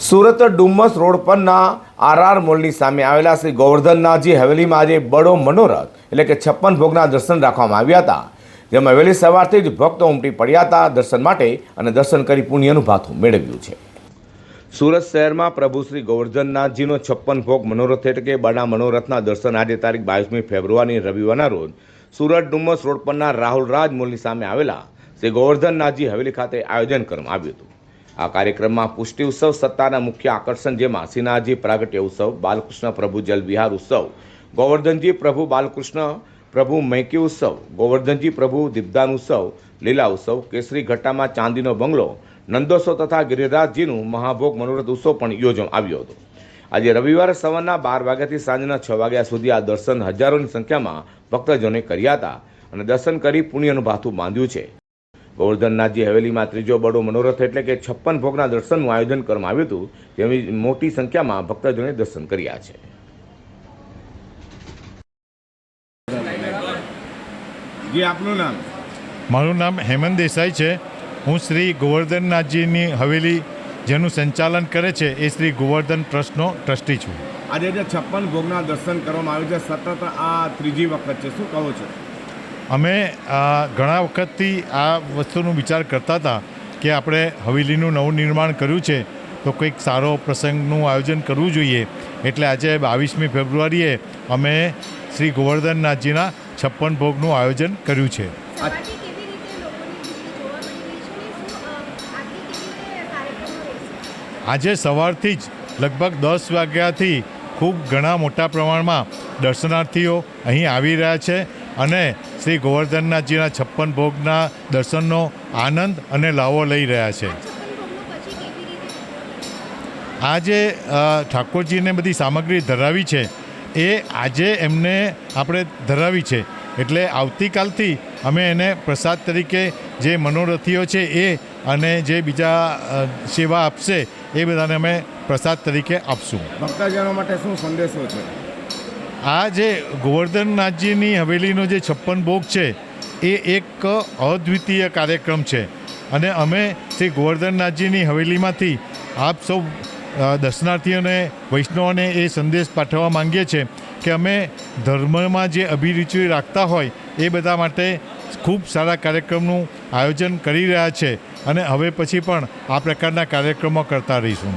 Surat Dumas road પરના RR મોલની સામે આવેલા શ્રી ગોવર્ધનનાથજી હવેલીમાં આજે બડો મનોરથ એટલે કે 56 ભોગના દર્શન રાખવામાં આવ્યા હતા, જેમાં વહેલી સવારથી જ ભક્તો ઉમટી પડ્યા હતા દર્શન માટે અને દર્શન કરી પુણ્યનું ભાથું મેળવ્યું છે। સુરત શહેરમાં પ્રભુ શ્રી ગોવર્ધનનાથજીનો 56 ભોગ મનોરથ એટલે કે બડા મનોરથના દર્શન આજે તારીખ 22મી ફેબ્રુઆરી રવિવારના રોજ સુરત ડુમ્મસ રોડ પરના રાહુલ રાજ મોલની સામે આવેલા શ્રી ગોવર્ધનનાથજી હવેલી ખાતે આયોજન કરવામાં આવ્યું હતું। આ કાર્યક્રમમાં પુષ્ટિ ઉત્સવ સત્તાના મુખ્ય આકર્ષણ, જેમાં શ્રીનાથજી પ્રાગટ્ય ઉત્સવ, બાલકૃષ્ણ પ્રભુ જલ વિહાર ઉત્સવ, ગોવર્ધનજી પ્રભુ બાલકૃષ્ણ પ્રભુ મૈકી ઉત્સવ, ગોવર્ધનજી પ્રભુ દીપદાન ઉત્સવ, લીલા ઉત્સવ, કેસરી ઘટ્ટામાં ચાંદીનો બંગલો, નંદોત્સવ તથા ગિરિરાજજીનું મહાભોગ મનોરથ ઉત્સવ પણ યોજવામાં આવ્યો હતો। આજે રવિવારે સવારના 12 વાગ્યાથી સાંજના 6 વાગ્યા સુધી આ દર્શન હજારોની સંખ્યામાં ભક્તજનોએ કર્યા હતા અને દર્શન કરી પુણ્યનું ભાથું બાંધ્યું છે। ગોવર્ધનનાથજી હવેલીમાં ત્રીજો બડો મનોરથ એટલે કે 56 ભોગના દર્શનનું આયોજન કરવામાં આવ્યું હતું, જેની મોટી સંખ્યામાં ભક્તજનોએ દર્શન કર્યા છે। જી, આપનું નામ? મારું નામ હેમંત દેસાઈ છે। હું શ્રી ગોવર્ધનનાથજીની હવેલી જેનું સંચાલન કરે છે એ શ્રી ગોવર્ધન ટ્રસ્ટનો ટ્રસ્ટી છું। આજે જે 56 ભોગના દર્શન કરવામાં આવ્યું છે, સતત આ ત્રીજી વખત છે, શું કહો છો? અમે ઘણા વખતથી આ વસ્તુનો વિચાર કરતા હતા કે આપણે હવેલીનું નવું નિર્માણ કર્યું છે તો કંઈક સારો પ્રસંગનું આયોજન કરવું જોઈએ, એટલે આજે 22મી ફેબ્રુઆરીએ અમે શ્રી ગોવર્ધનનાથજીના 56 ભોગનું આયોજન કર્યું છે। આજે સવારથી જ લગભગ 10 વાગ્યાથી ખૂબ ઘણા મોટા પ્રમાણમાં દર્શનાર્થીઓ અહીં આવી રહ્યા છે અને શ્રી ગોવર્ધનનાથજીના 56 ભોગના દર્શનનો આનંદ અને લાવો લઈ રહ્યા છે। આ જે ઠાકોરજીને બધી સામગ્રી ધરાવી છે એ આજે એમને આપણે ધરાવી છે, એટલે આવતીકાલથી અમે એને પ્રસાદ તરીકે જે મનોરથીઓ છે એ અને જે બીજા સેવા આપશે એ બધાને અમે પ્રસાદ તરીકે આપશું। ભક્તજનો માટે શું સંદેશો છે? આ જે ગોવર્ધનનાથજીની હવેલીનો જે 56 ભોગ છે એ એક અદ્વિતીય કાર્યક્રમ છે અને અમે શ્રી ગોવર્ધનનાથજીની હવેલીમાંથી આપ સૌ દર્શનાર્થીઓને, વૈષ્ણવોને એ સંદેશ પાઠવવા માંગીએ છીએ કે અમે ધર્મમાં જે અભિરુચિ રાખતા હોય એ બધા માટે ખૂબ સારા કાર્યક્રમનું આયોજન કરી રહ્યા છે અને હવે પછી પણ આ પ્રકારના કાર્યક્રમો કરતા રહીશું।